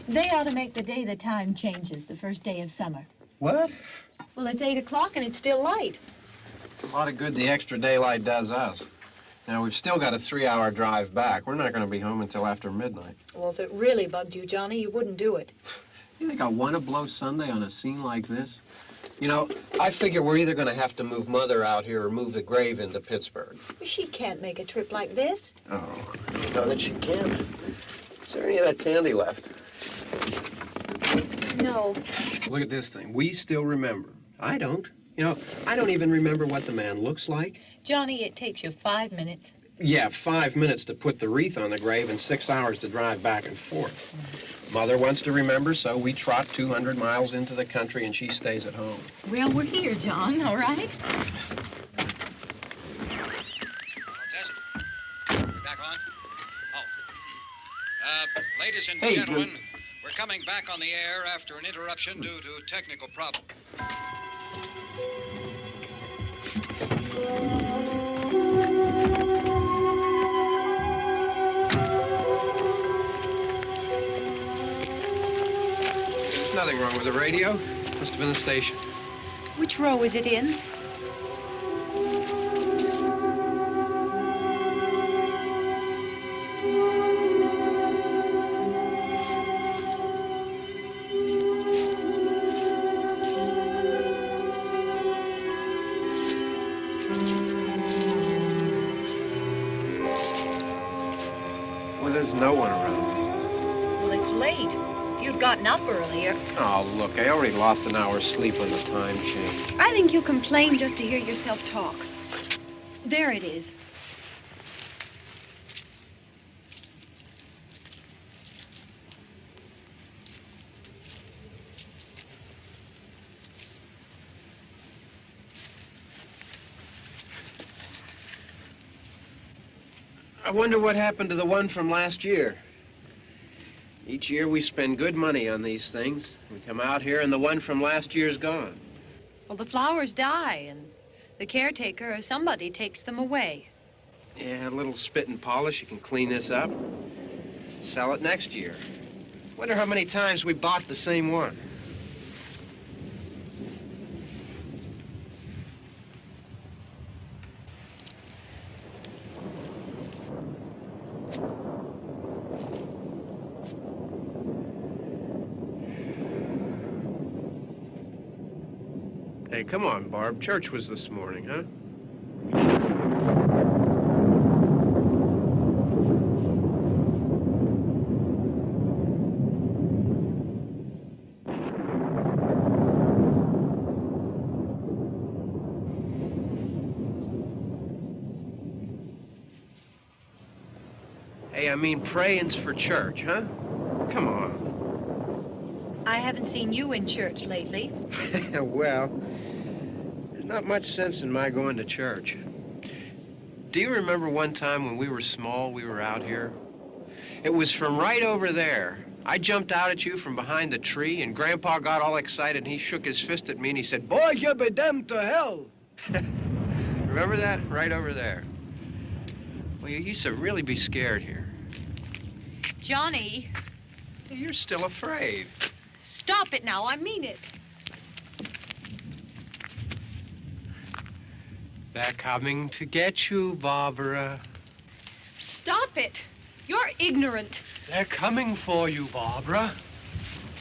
They ought to make the day the time changes, the first day of summer. What? Well, it's 8 o'clock and it's still light. A lot of good the extra daylight does us. Now, we've still got a 3-hour drive back. We're not going to be home until after midnight. Well, if it really bugged you, Johnny, you wouldn't do it. You think I want to blow Sunday on a scene like this? You know, I figure we're either going to have to move Mother out here or move the grave into Pittsburgh. She can't make a trip like this. Oh, I know that she can't. Is there any of that candy left? No. Look at this thing. We still remember. I don't. You know, I don't even remember what the man looks like. Johnny, it takes you 5 minutes. Yeah, 5 minutes to put the wreath on the grave and 6 hours to drive back and forth. Mother wants to remember, so we trot 200 miles into the country and she stays at home. Well, we're here, John, all right? Test. We're back on? Oh. Ladies and gentlemen, we're coming back on the air after an interruption due to technical problem. There's nothing wrong with the radio. Must have been the station. Which row is it in? Well, there's no one around. Well, it's late. If you'd gotten up earlier. Oh, look, I already lost an hour's sleep on the time change. I think you complain just to hear yourself talk. There it is. I wonder what happened to the one from last year. Each year we spend good money on these things. We come out here and the one from last year's gone. Well, the flowers die, and the caretaker or somebody takes them away. Yeah, a little spit and polish. You can clean this up. Sell it next year. Wonder how many times we bought the same one. Hey, come on, Barb. Church was this morning, huh? Hey, I mean, praying's for church, huh? Come on. I haven't seen you in church lately. Well, there's not much sense in my going to church. Do you remember one time when we were small, we were out here? It was from right over there. I jumped out at you from behind the tree, and Grandpa got all excited, and he shook his fist at me, and he said, "Boy, you'll be damned to hell." Remember that? Right over there. Well, you used to really be scared here. Johnny. You're still afraid. Stop it now. I mean it. They're coming to get you, Barbara. Stop it. You're ignorant. They're coming for you, Barbara.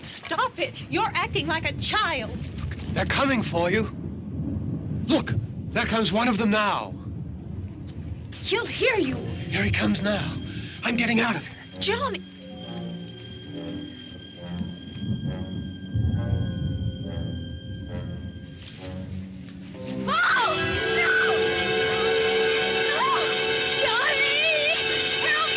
Stop it. You're acting like a child. They're coming for you. Look, there comes one of them now. He'll hear you. Here he comes now. I'm getting out of here. Johnny. Oh! No! No! Johnny! Help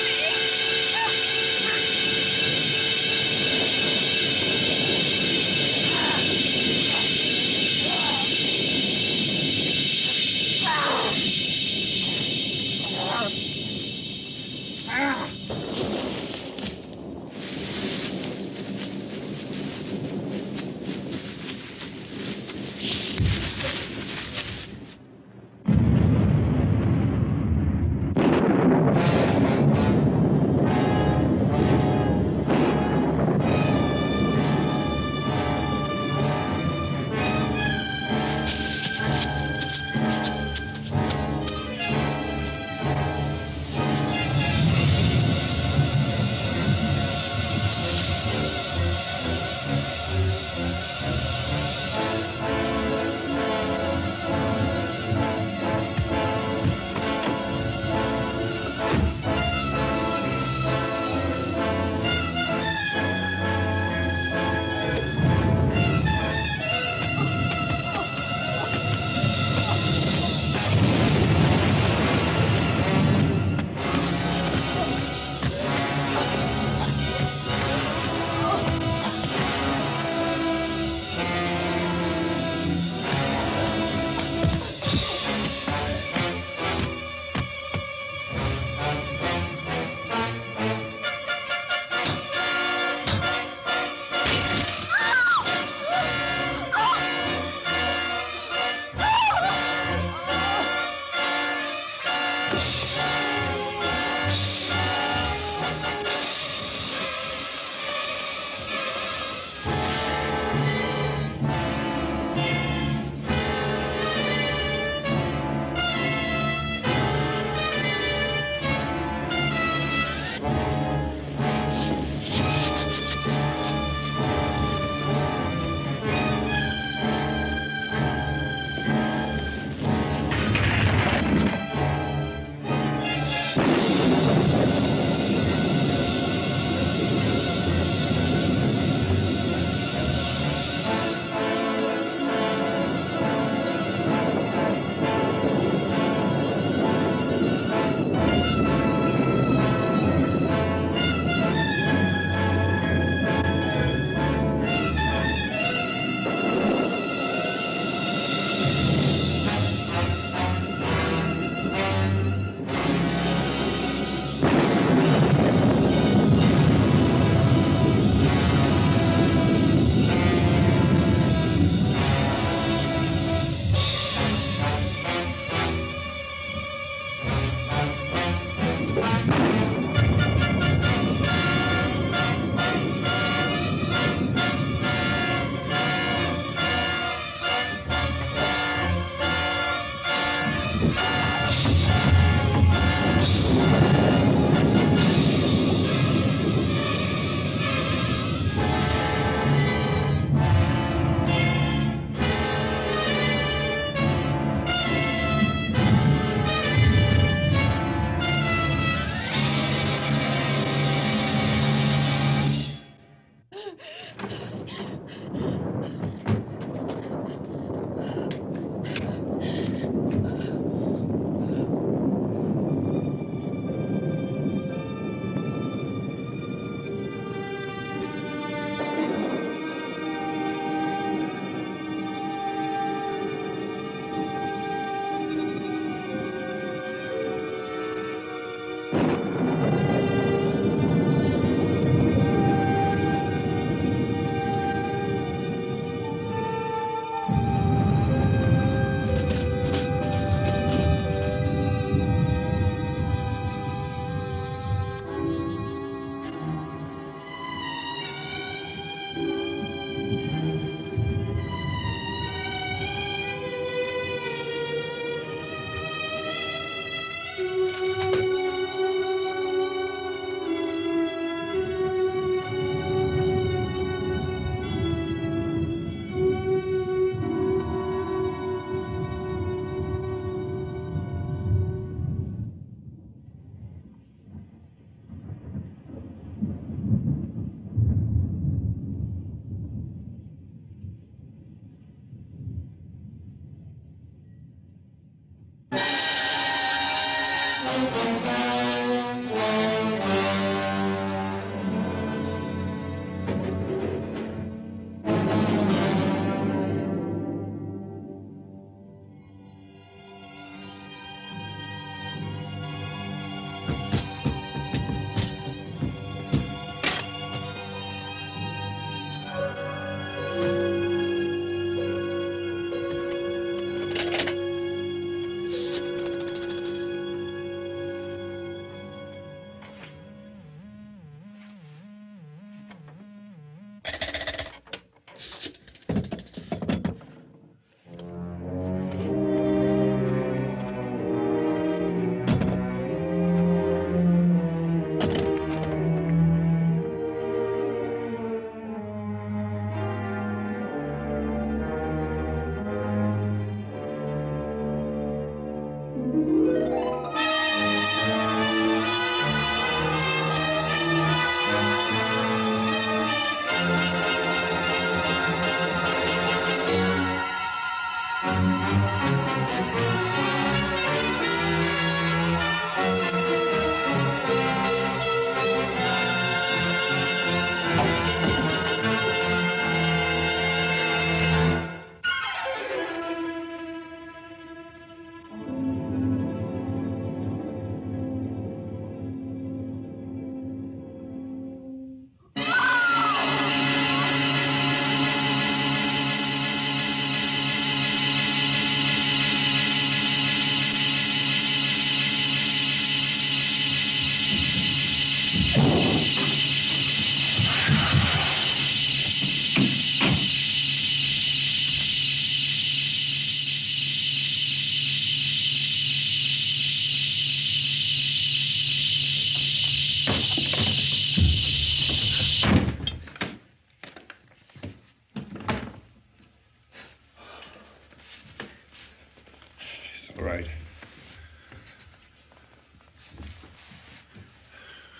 It's all right.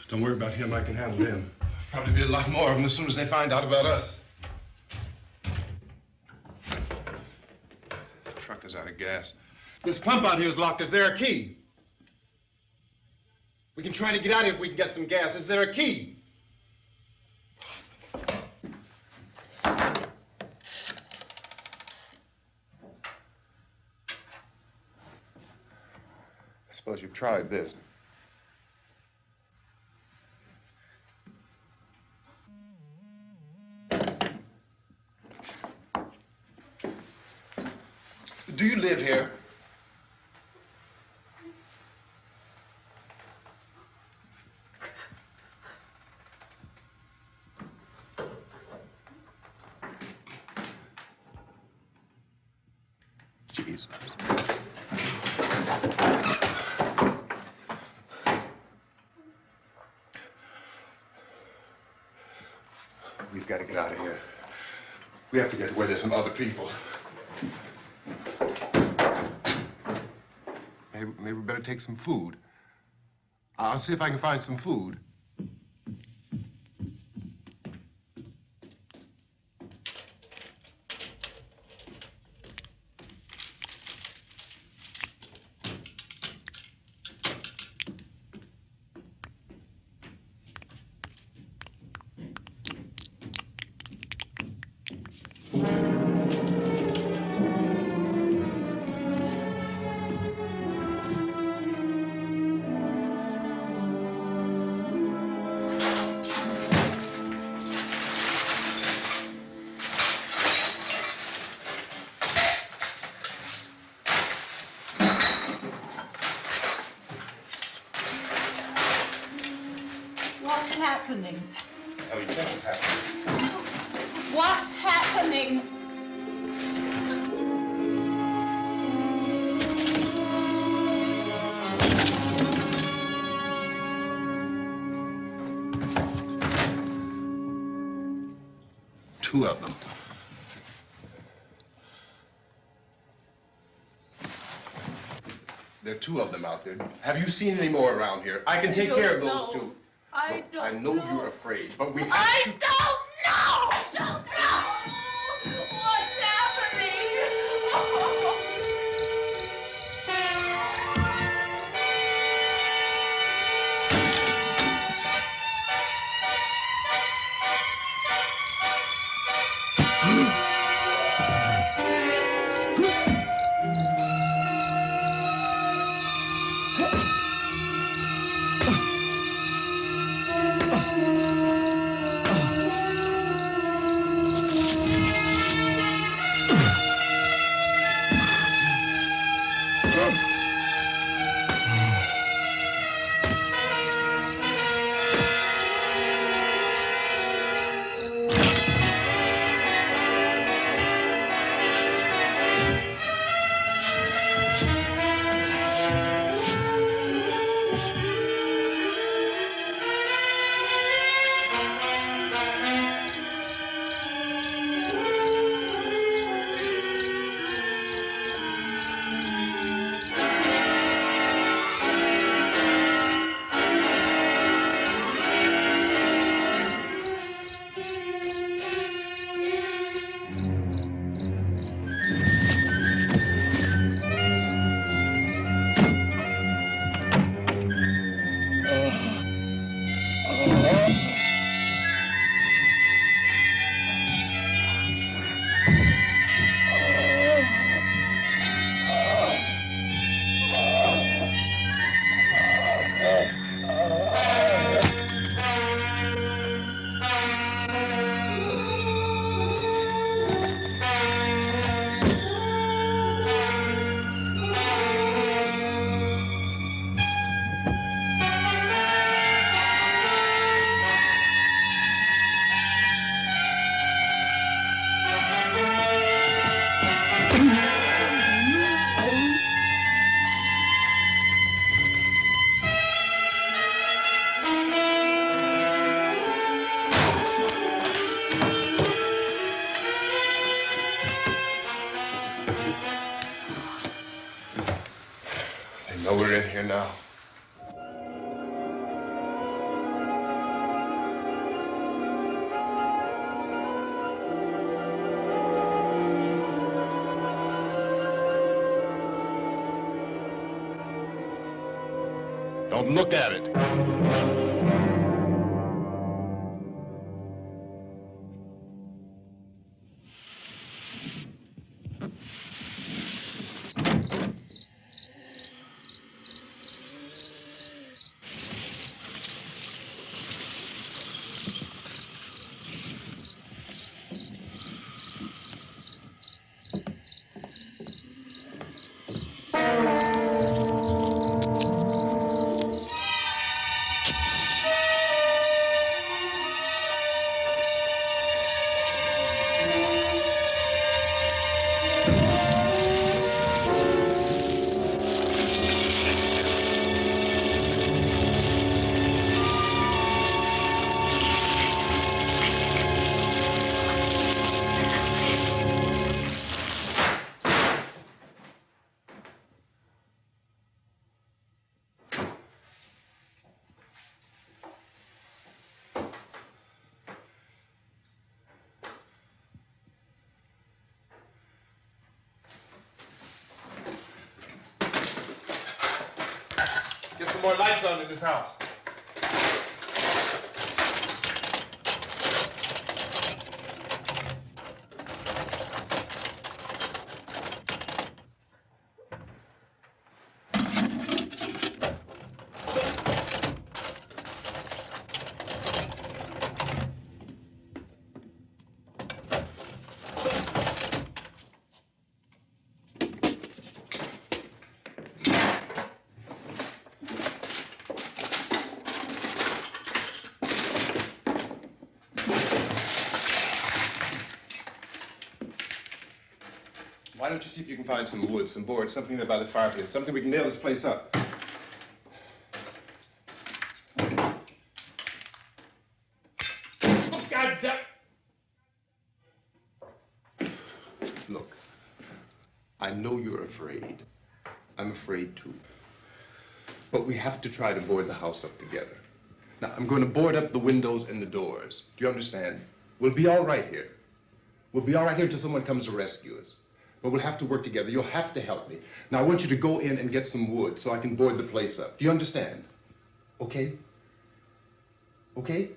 Don't worry about him. I can handle him. Probably be a lot more of them as soon as they find out about us. The truck is out of gas. This pump out here is locked. Is there a key? We can try to get out of here if we can get some gas. Is there a key? I suppose you've tried this. Do you live here? Jesus. We've got to get out of here. We have to get where there's some other people. Maybe we better take some food. I'll see if I can find some food. What's happening? Oh, you think what's happening? What's happening? Two of them. There are two of them out there. Have you seen any more around here? I can take care of those two. I Look, I know you're afraid, but we have I to... don't know! I don't know! What's happening? here now. Don't look at it. Get some more lights on in this house. Why don't you see if you can find some wood, some board, something there by the fireplace, something we can nail this place up. Oh, God damn! Look, I know you're afraid. I'm afraid too. But we have to try to board the house up together. Now, I'm going to board up the windows and the doors. Do you understand? We'll be all right here. We'll be all right here until someone comes to rescue us. But we'll have to work together. You'll have to help me. Now, I want you to go in and get some wood so I can board the place up. Do you understand? Okay? Okay?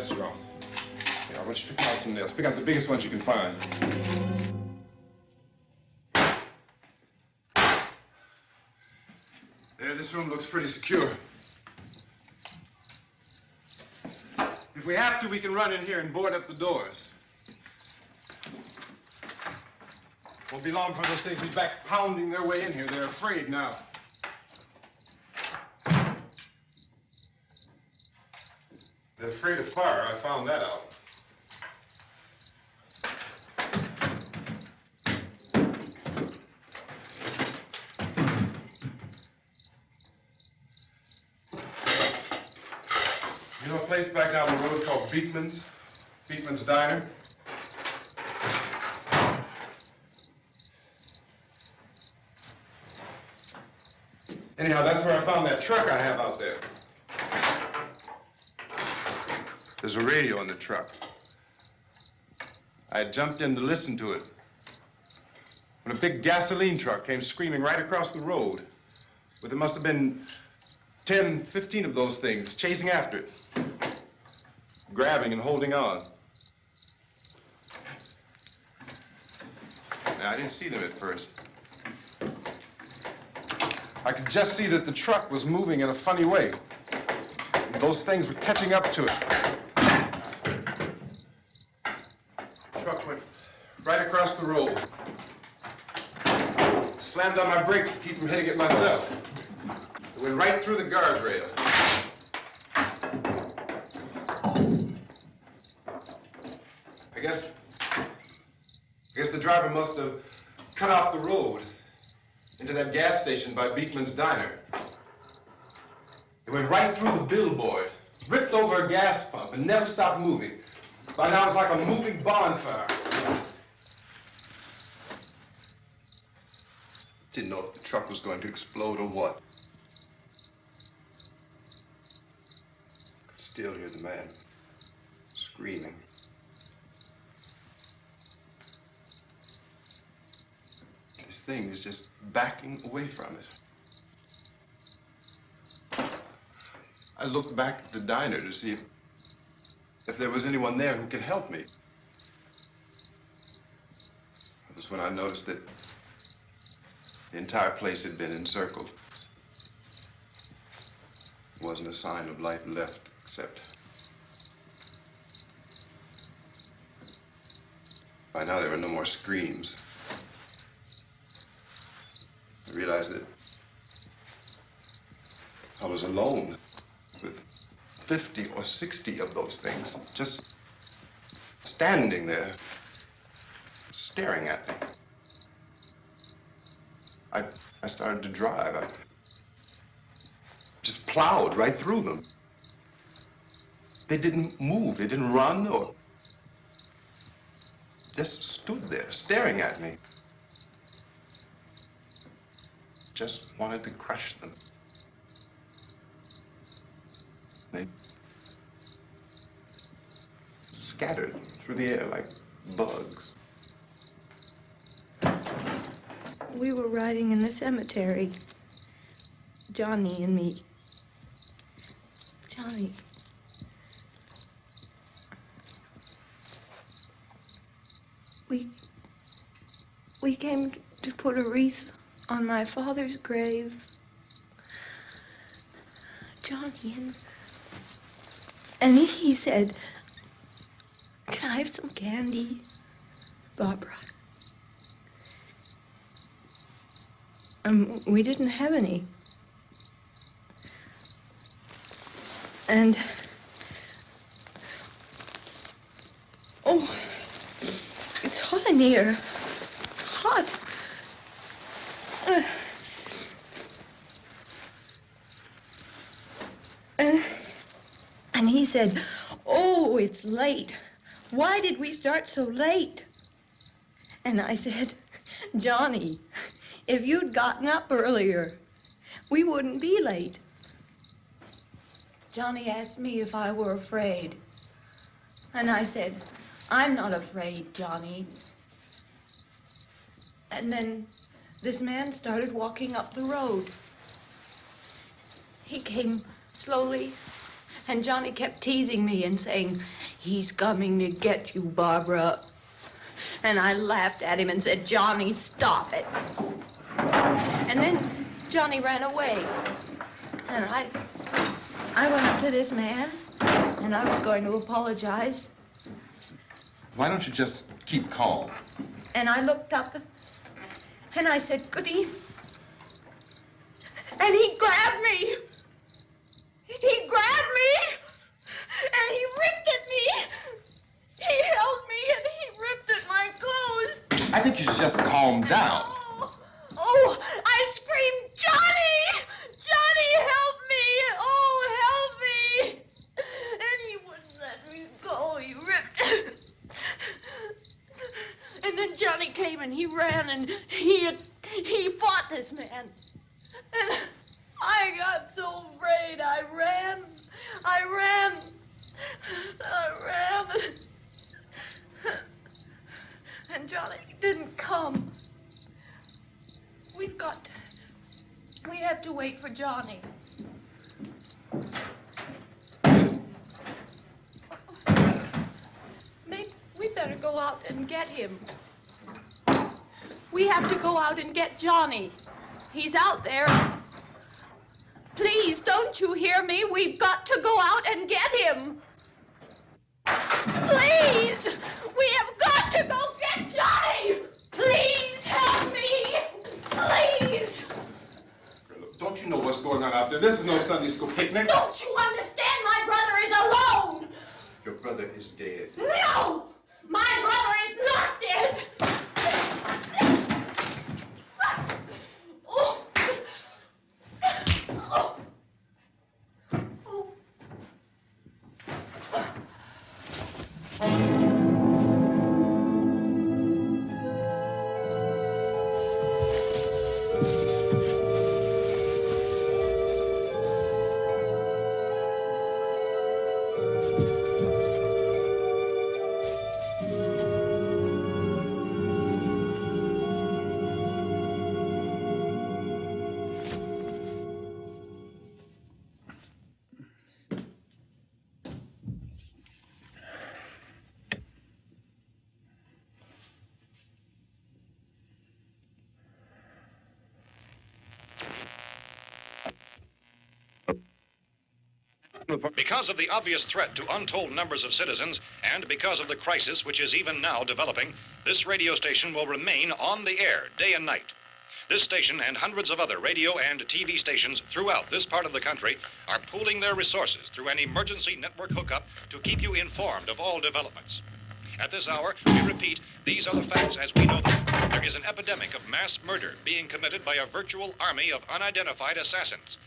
that's wrong. Yeah, I want you to pick out some nails. Pick out the biggest ones you can find. There, this room looks pretty secure. If we have to, we can run in here and board up the doors. Won't be long before those things be back pounding their way in here. They're afraid now. They're afraid of fire. I found that out. You know a place back down the road called Beekman's? Beekman's Diner? Anyhow, that's where I found that truck I have out there. There's a radio in the truck. I jumped in to listen to it when a big gasoline truck came screaming right across the road with there must have been 10, 15 of those things chasing after it, grabbing and holding on. Now, I didn't see them at first. I could just see that the truck was moving in a funny way. Those things were catching up to it. The truck went right across the road. Slammed on my brakes to keep from hitting it myself. It went right through the guardrail. I guess the driver must have cut off the road into that gas station by Beekman's Diner. It went right through the billboard, ripped over a gas pump, and never stopped moving. By now, it was like a moving bonfire. Didn't know if the truck was going to explode or what. Could still hear the man screaming. This thing is just backing away from it. I looked back at the diner to see if there was anyone there who could help me. It was when I noticed that the entire place had been encircled. There wasn't a sign of life left except by now there were no more screams. I realized that I was alone with 50 or 60 of those things, just standing there, staring at me. I started to drive. I just plowed right through them. They didn't move, they didn't run or just stood there, staring at me. Just wanted to crush them. They scattered through the air like bugs. We were riding in the cemetery, Johnny and me. Johnny. We came to put a wreath on my father's grave. Johnny, and he said, "Can I have some candy, Barbara?" We didn't have any. And, oh, it's hot in here. Hot. And he said, "Oh, it's late. Why did we start so late?" And I said, "Johnny, if you'd gotten up earlier, we wouldn't be late." Johnny asked me if I were afraid. And I said, "I'm not afraid, Johnny." And then this man started walking up the road. He came slowly And Johnny kept teasing me and saying, "He's coming to get you, Barbara." And I laughed at him and said, "Johnny, stop it." And then Johnny ran away. And I went up to this man, and I was going to apologize. Why don't you just keep calm? And I looked up, and I said, "Good evening." And he grabbed me. He grabbed me, and he ripped at me. He held me, and he ripped at my clothes. I think you should just calm down. Oh, I screamed, "Johnny! Johnny, help me! Oh, help me!" And he wouldn't let me go. He ripped. And then Johnny came and he ran and he fought this man. And I got so afraid. I ran. And Johnny didn't come. We have to wait for Johnny. Maybe we better go out and get him. We have to go out and get Johnny. He's out there. Please, don't you hear me? We've got to go out and get him. Please! We have got to go get Johnny! Please help me! Please! Don't you know what's going on out there? This is no Sunday school picnic. Don't you understand? My brother is alone! Your brother is dead. No! My brother is not dead! Oh. Oh. Because of the obvious threat to untold numbers of citizens, and because of the crisis which is even now developing, this radio station will remain on the air day and night. This station and hundreds of other radio and TV stations throughout this part of the country are pooling their resources through an emergency network hookup to keep you informed of all developments. At this hour, we repeat, these are the facts as we know them. There is an epidemic of mass murder being committed by a virtual army of unidentified assassins.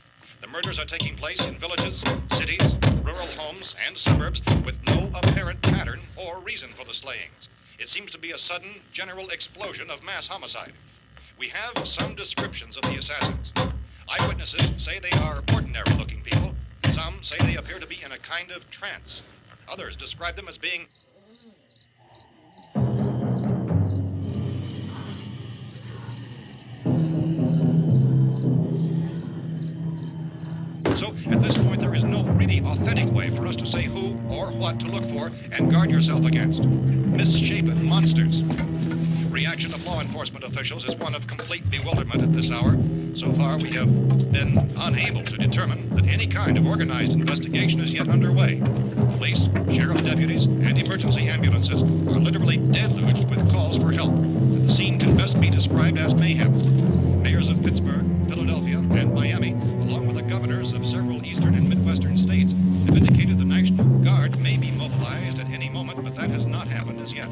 The murders are taking place in villages, cities, rural homes, and suburbs with no apparent pattern or reason for the slayings. It seems to be a sudden, general explosion of mass homicide. We have some descriptions of the assassins. Eyewitnesses say they are ordinary-looking people. Some say they appear to be in a kind of trance. Others describe them as being So, at this point, there is no really authentic way for us to say who or what to look for and guard yourself against. Misshapen monsters. Reaction of law enforcement officials is one of complete bewilderment at this hour. So far, we have been unable to determine that any kind of organized investigation is yet underway. Police, sheriff deputies, and emergency ambulances are literally deluged with calls for help. The scene can best be described as mayhem. Mayors of Pittsburgh, Philadelphia, and Miami, along with the governors of several eastern and midwestern states, have indicated the National Guard may be mobilized at any moment, but that has not happened as yet.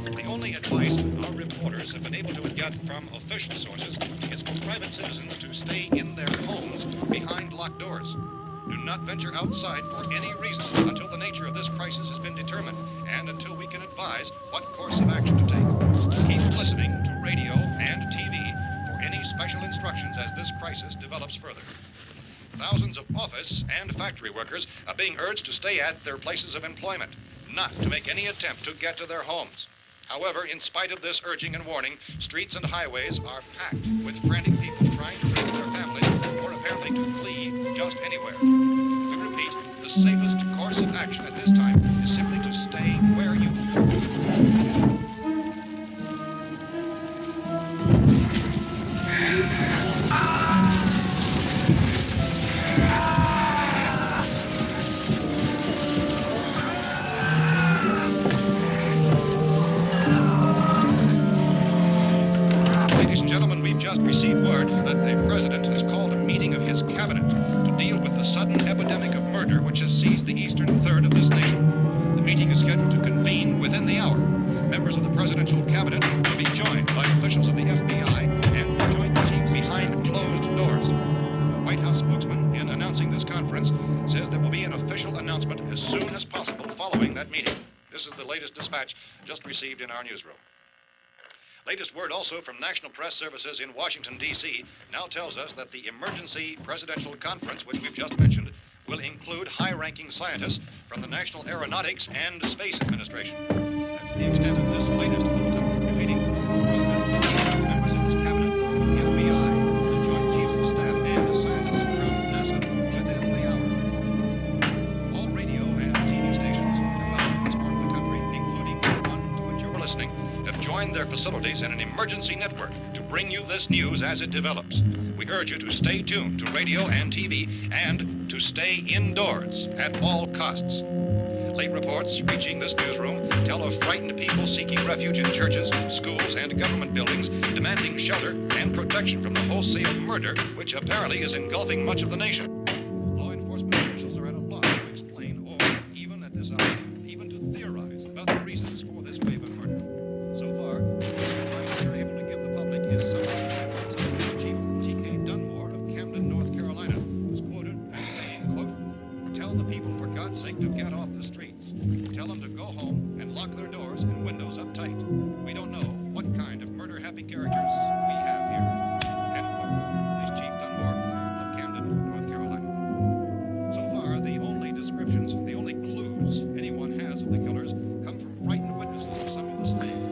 The only advice our reporters have been able to get from official sources is for private citizens to stay in their homes behind locked doors. Do not venture outside for any reason until the nature of this crisis has been determined and until we can advise what course of action to take. Keep listening to radio and TV for any special instructions as this crisis develops further. Thousands of office and factory workers are being urged to stay at their places of employment, not to make any attempt to get to their homes. However, in spite of this urging and warning, streets and highways are packed with frantic people trying to reach their families or apparently to flee just anywhere. We repeat, repeat, the safest course of action at this time is simply to stay where you are. Ladies and gentlemen, we've just received word that the president has called a meeting of his cabinet to deal with the sudden epidemic of murder which has seized the eastern third of this nation. The meeting is scheduled to convene within the hour. Members of the presidential cabinet will be joined by officials of the FBI and the joint chiefs behind closed doors. The White House spokesman, in announcing this conference, says there will be an official announcement as soon as possible following that meeting. This is the latest dispatch just received in our newsroom. Latest word also from National Press Services in Washington, D.C. now tells us that the emergency presidential conference, which we've just mentioned, will include high-ranking scientists from the National Aeronautics and Space Administration. That's the extent of this latest bulletin. Repeating, the President, members of his cabinet, the FBI, the Joint Chiefs of Staff, and scientists from NASA within the hour. All radio and TV stations throughout this part of the country, including the one to which you're listening, have joined their facilities in an emergency network to bring you this news as it develops. We urge you to stay tuned to radio and TV and to stay indoors at all costs. Late reports reaching this newsroom tell of frightened people seeking refuge in churches, schools, and government buildings, demanding shelter and protection from the wholesale murder which apparently is engulfing much of the nation. Law enforcement officials are at a loss to explain or, even at this hour, even to theorize about the reasons for this wave of murder. So far, the advice they're able to give the public is some of the statements of Chief T.K. Dunmore of Camden, North Carolina, who's quoted as saying, quote, "Tell the people, for God's sake, to get off the streets. Tell them to go home and lock their doors and windows up tight. We don't know what kind of murder-happy characters we have here." End quote. This Chief Dunmore of Camden, North Carolina. So far, the only descriptions, the only clues anyone has of the killers come from frightened witnesses of some of the slayings.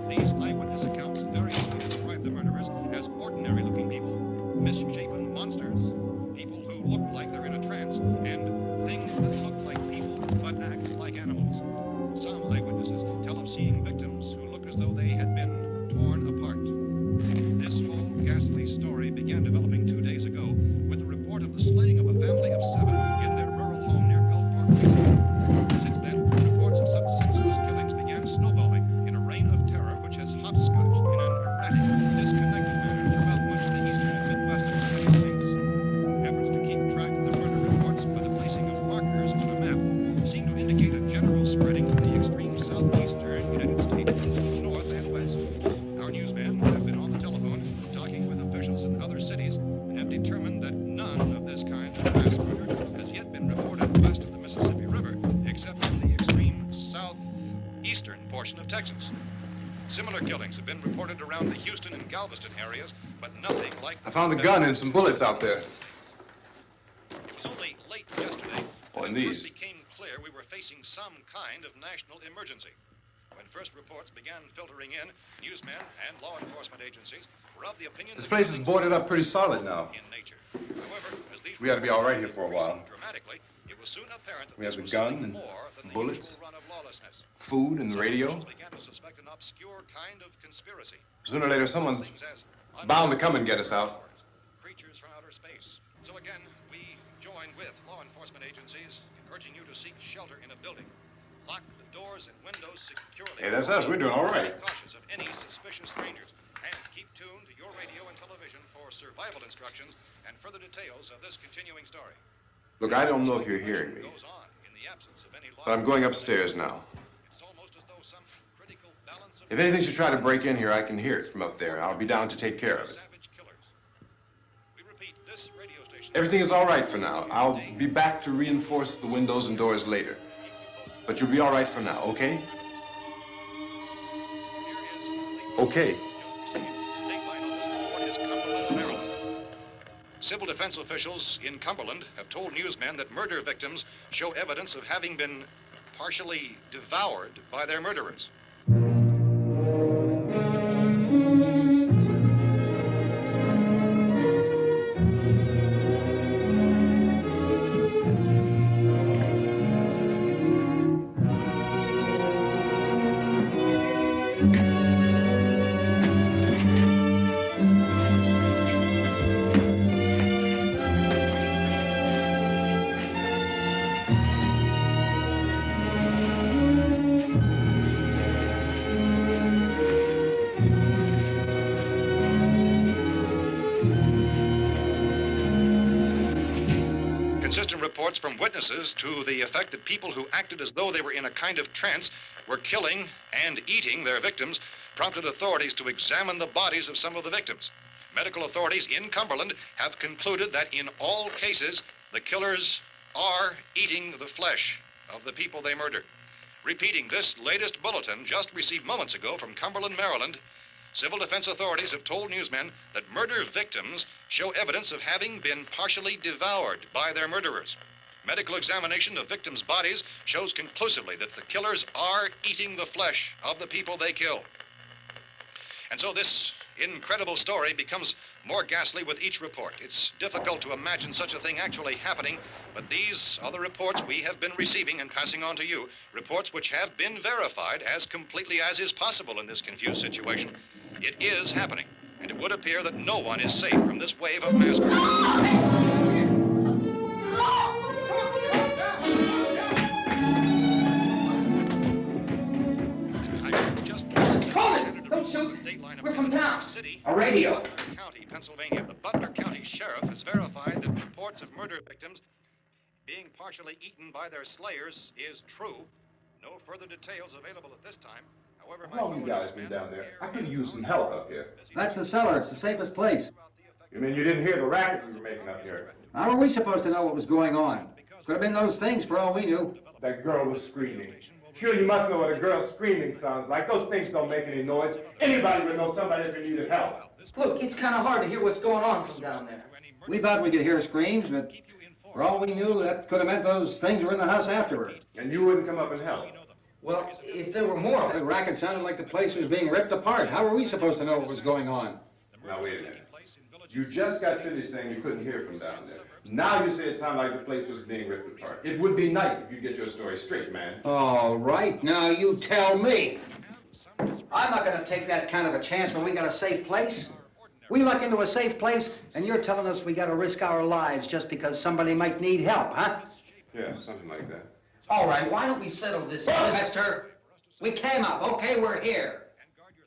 These eyewitness accounts variously describe the murderers as ordinary-looking people, misshapen monsters, people who look like they're in a trance, and things that look like people but act like animals. Some eyewitnesses tell of seeing victims who look as though they had been torn apart. This whole ghastly story began developing 2 days ago with the report of the slaying of a family of 7 in their rural home near Gulfport, Louisiana. Since then, reports of such senseless killings began snowballing in a reign of terror which has hopscotched in an erratic, disconnected manner throughout much of the eastern and midwestern United States. Efforts to keep track of the murder reports by the placing of markers on a map seem to indicate a general spreading from the extreme southeastern United States to the north and west. Our newsmen have been on the telephone talking with officials in other cities and have determined that none of this kind of mass murder has yet been reported west of the Mississippi River, except in the extreme southeastern portion of Texas. Similar killings have been reported around the Houston and Galveston areas, but nothing like... I found a gun and some bullets out there. It was only late yesterday Oh, that and it these. first became clear we were facing some kind of national emergency. When first reports began filtering in, newsmen and law enforcement agencies were of the opinion... This place is boarded up pretty solid now. ...in nature. However, as these We ought to be all right here for a while. dramatically, it was soon apparent that We have this the was gun something and more than the bullets, usual run of lawlessness. food and the Some radio. officials began to suspect an obscure kind of conspiracy. Sooner or later, someone's Things as bound to come and get us out. creatures from outer space. So again, we join with law enforcement agencies urging you to seek shelter in a building. Lock the doors and windows securely. Hey, that's us. We're doing all right. Be cautious of any suspicious strangers. And keep tuned to your radio and television for survival instructions and further details of this continuing story. Look, I don't know if you're hearing me, Goes on in the absence of any but I'm going upstairs now. It's almost as though some critical balance of If anything should try to break in here, I can hear it from up there. I'll be down to take care of it. savage killers. We repeat, this radio station... Everything is all right for now. I'll be back to reinforce the windows and doors later. But you'll be all right for now, okay? Okay. Civil defense officials in Cumberland have told newsmen that murder victims show evidence of having been partially devoured by their murderers. Consistent reports from witnesses to the effect that people who acted as though they were in a kind of trance were killing and eating their victims prompted authorities to examine the bodies of some of the victims. Medical authorities in Cumberland have concluded that in all cases, the killers are eating the flesh of the people they murdered. Repeating this latest bulletin just received moments ago from Cumberland, Maryland, civil defense authorities have told newsmen that murder victims show evidence of having been partially devoured by their murderers. Medical examination of victims' bodies shows conclusively that the killers are eating the flesh of the people they kill. And so this incredible story becomes more ghastly with each report. It's difficult to imagine such a thing actually happening, but these are the reports we have been receiving and passing on to you, reports which have been verified as completely as is possible in this confused situation. It is happening, and it would appear that no one is safe from this wave of mass murder. Don't shoot. We're from town. A radio. County, Pennsylvania. The Butler County Sheriff has verified that reports of murder victims being partially eaten by their slayers is true. No further details available at this time. However, How long you guys been down there? I could use some help up here. That's the cellar. It's the safest place. You mean you didn't hear the racket we were making up here? How were we supposed to know what was going on? Could have been those things for all we knew. That girl was screaming. Sure, you must know what a girl screaming sounds like. Those things don't make any noise. Anybody would know somebody if they needed help. Look, it's kind of hard to hear what's going on from down there. We thought we could hear screams, but for all we knew, that could have meant those things were in the house afterward. And you wouldn't come up and help? Well, if there were more... The racket sounded like the place was being ripped apart. How were we supposed to know what was going on? Now, wait a minute. You just got finished saying you couldn't hear from down there. Now you say it sounded like the place was being ripped apart. It would be nice if you get your story straight, man. All right, now you tell me. I'm not going to take that kind of a chance when we got a safe place. We luck into a safe place, and you're telling us we got to risk our lives just because somebody might need help, huh? Yeah, something like that. All right, why don't we settle this? Look, mister, we came up. Okay, we're here.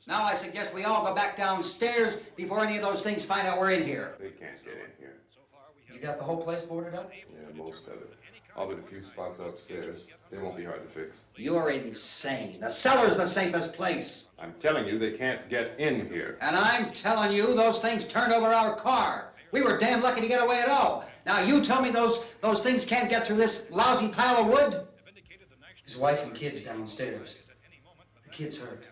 Now I suggest we all go back downstairs before any of those things find out we're in here. They can't get in here. You got the whole place boarded up? Yeah, most of it. All but a few spots upstairs. They won't be hard to fix. You're insane. The cellar's the safest place. I'm telling you, they can't get in here. And I'm telling you, those things turned over our car. We were damn lucky to get away at all. Now you tell me those things can't get through this lousy pile of wood? His wife and kids downstairs. The kid's hurt.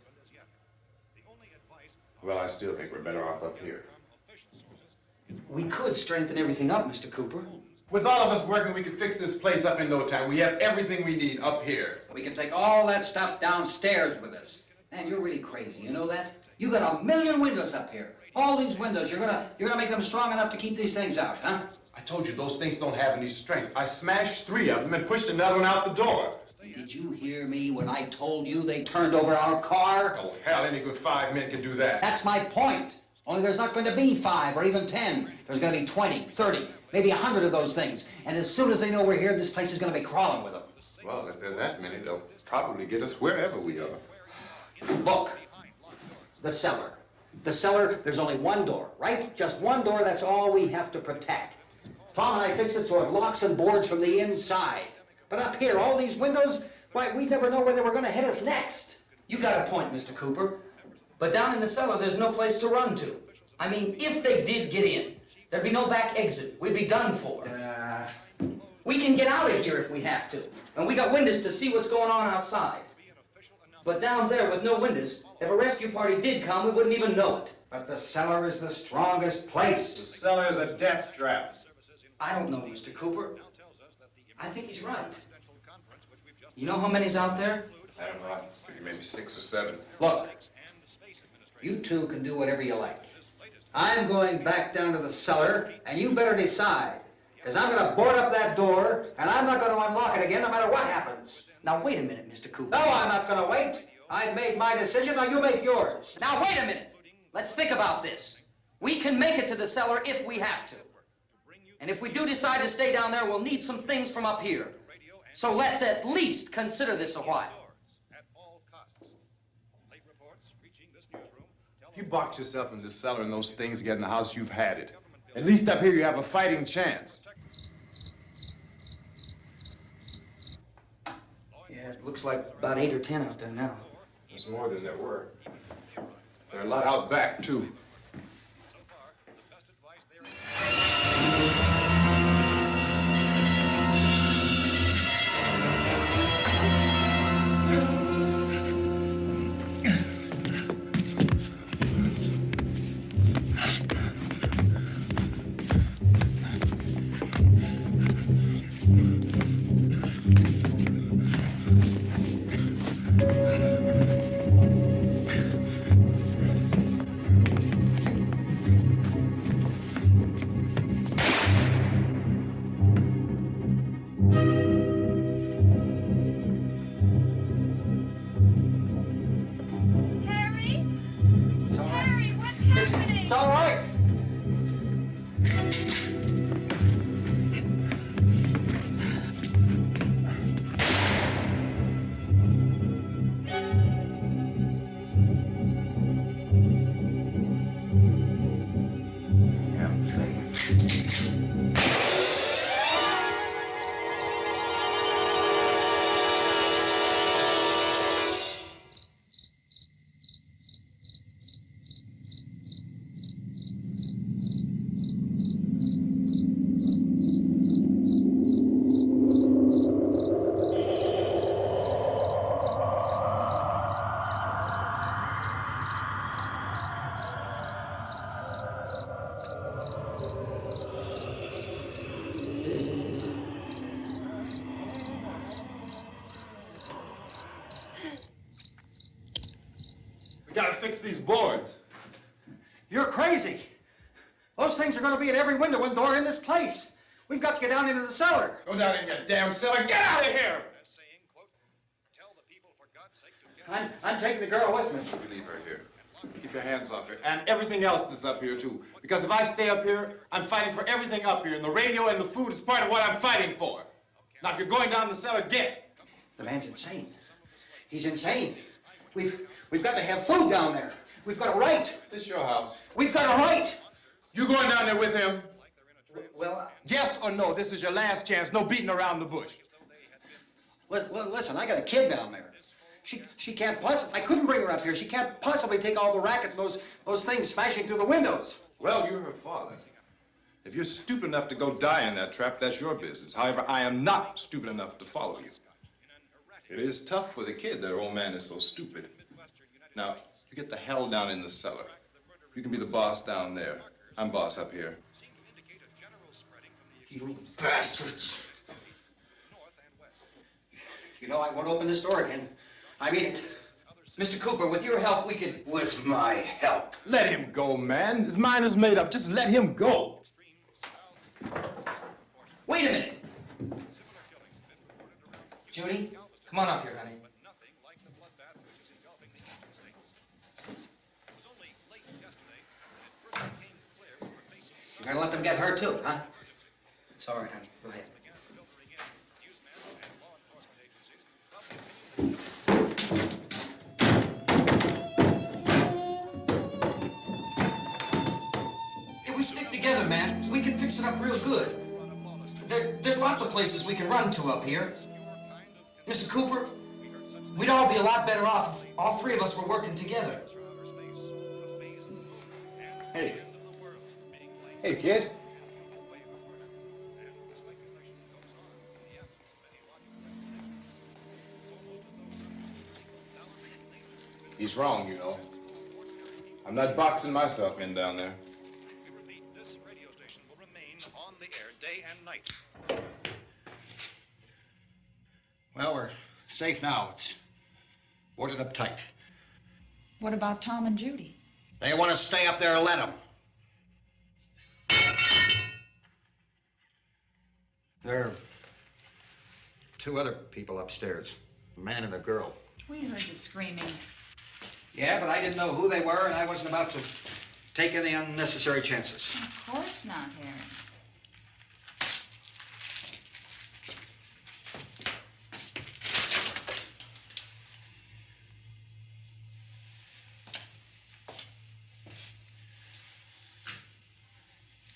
Well, I still think we're better off up here. We could strengthen everything up, Mr. Cooper. With all of us working, we could fix this place up in no time. We have everything we need up here. We can take all that stuff downstairs with us. Man, you're really crazy, you know that? You got 1 million windows up here. All these windows, you're gonna make them strong enough to keep these things out, huh? I told you those things don't have any strength. I smashed 3 of them and pushed another one out the door. Did you hear me when I told you they turned over our car? Oh, hell, any good 5 men can do that. That's my point. Only there's not going to be 5 or even 10. There's going to be 20, 30, maybe 100 of those things. And as soon as they know we're here, this place is going to be crawling with them. Well, if there are that many, they'll probably get us wherever we are. Look, the cellar. The cellar, there's only one door, right? Just one door, that's all we have to protect. Tom and I fixed it so it locks and boards from the inside. But up here, all these windows, why, we'd never know where they were going to hit us next. You got a point, Mr. Cooper. But down in the cellar, there's no place to run to. I mean, if they did get in, there'd be no back exit. We'd be done for. We can get out of here if we have to. And we got windows to see what's going on outside. But down there with no windows, if a rescue party did come, we wouldn't even know it. But the cellar is the strongest place. The cellar's a death trap. I don't know, Mr. Cooper. I think he's right. You know how many's out there? I don't know. I figure maybe 6 or 7. Look, you two can do whatever you like. I'm going back down to the cellar, and you better decide. Because I'm going to board up that door, and I'm not going to unlock it again no matter what happens. Now, wait a minute, Mr. Cooper. No, I'm not going to wait. I've made my decision, now you make yours. Now, wait a minute. Let's think about this. We can make it to the cellar if we have to. And if we do decide to stay down there, we'll need some things from up here. So let's at least consider this a while. If you box yourself in this cellar and those things get in the house, you've had it. At least up here you have a fighting chance. Yeah, it looks like about 8 or 10 out there now. There's more than there were. There are a lot out back, too. Gotta fix these boards. You're crazy. Those things are gonna be at every window and door in this place. We've got to get down into the cellar. Go down in your damn cellar. Get out of here! I'm taking the girl with me. You leave her here. Keep your hands off her. And everything else that's up here, too. Because if I stay up here, I'm fighting for everything up here. And the radio and the food is part of what I'm fighting for. Now, if you're going down the cellar, get. The man's insane. He's insane. We've got to have food down there. We've got a right. This is your house. We've got a right. You going down there with him? Well, yes or no? This is your last chance. No beating around the bush. Listen, I got a kid down there. She can't possibly. I couldn't bring her up here. She can't possibly take all the racket and those things smashing through the windows. Well, you're her father. If you're stupid enough to go die in that trap, that's your business. However, I am not stupid enough to follow you. It is tough for the kid that old man is so stupid. Now, you get the hell down in the cellar. You can be the boss down there. I'm boss up here. You bastards. You know, I won't open this door again. I mean it. Mr. Cooper, with your help, we could... With my help. Let him go, man. His mind is made up. Just let him go. Wait a minute. Judy, come on up here, honey. You're gonna let them get hurt too, huh? It's all right, honey. Go ahead. If we stick together, man, we can fix it up real good. There's lots of places we can run to up here. Mr. Cooper, we'd all be a lot better off if all three of us were working together. Hey. Hey, kid. He's wrong, you know. I'm not boxing myself in down there. This radio station will remain on the air day and night. Well, we're safe now. It's boarded up tight. What about Tom and Judy? They want to stay up there, let them. There are two other people upstairs, a man and a girl. We heard the screaming. Yeah, but I didn't know who they were, and I wasn't about to take any unnecessary chances. Of course not, Harry.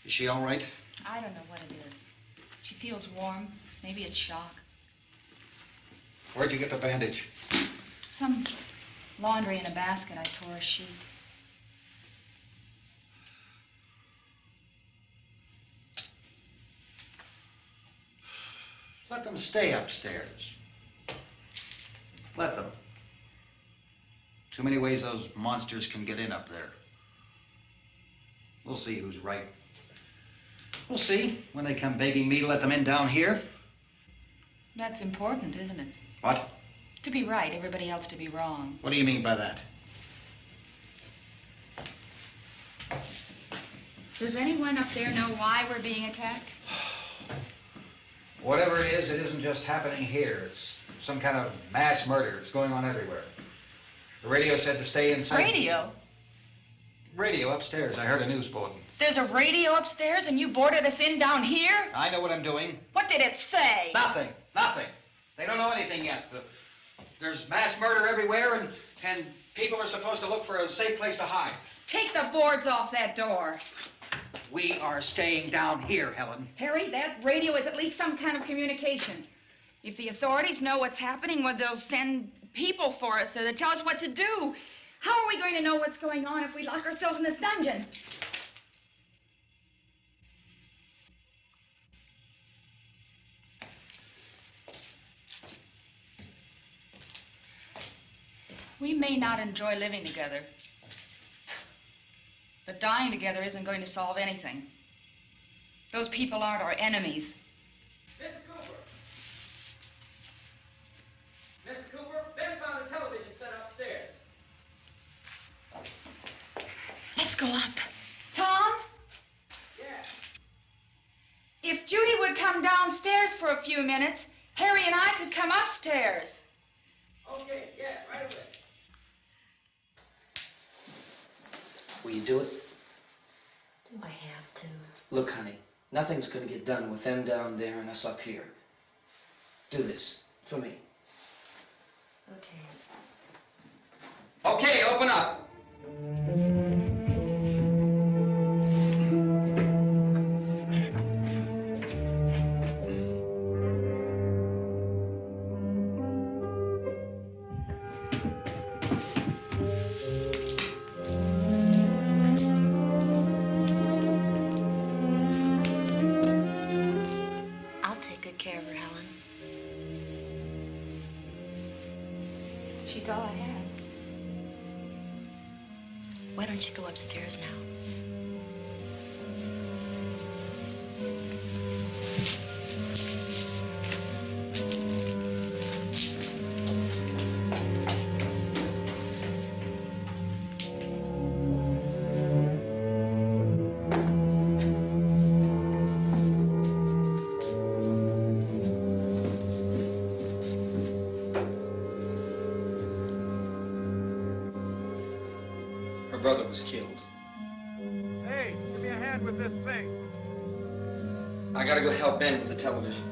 Is she all right? I don't know what it is. She feels warm. Maybe it's shock. Where'd you get the bandage? Some laundry in a basket. I tore a sheet. Let them stay upstairs. Let them. Too many ways those monsters can get in up there. We'll see who's right. We'll see when they come begging me to let them in down here. That's important, isn't it? What? To be right, everybody else to be wrong. What do you mean by that? Does anyone up there know why we're being attacked? Whatever it isn't just happening here. It's some kind of mass murder. It's going on everywhere. The radio said to stay inside. Radio? Radio upstairs. I heard a news bulletin. There's a radio upstairs and you boarded us in down here? I know what I'm doing. What did it say? Nothing. Nothing. They don't know anything yet. There's mass murder everywhere, and people are supposed to look for a safe place to hide. Take the boards off that door. We are staying down here, Helen. Harry, that radio is at least some kind of communication. If the authorities know what's happening, well, they'll send people for us so they'll tell us what to do. How are we going to know what's going on if we lock ourselves in this dungeon? We may not enjoy living together, but dying together isn't going to solve anything. Those people aren't our enemies. Mr. Cooper! Mr. Cooper, Ben found a television set upstairs. Let's go up. Tom? Yeah. If Judy would come downstairs for a few minutes, Harry and I could come upstairs. Okay, yeah, right away. Will you do it? Do I have to? Look, honey, nothing's gonna get done with them down there and us up here. Do this for me. Okay. Okay, open up. She's all I have. Why don't you go upstairs now? Brother was killed. Hey, give me a hand with this thing. I gotta go help Ben with the television.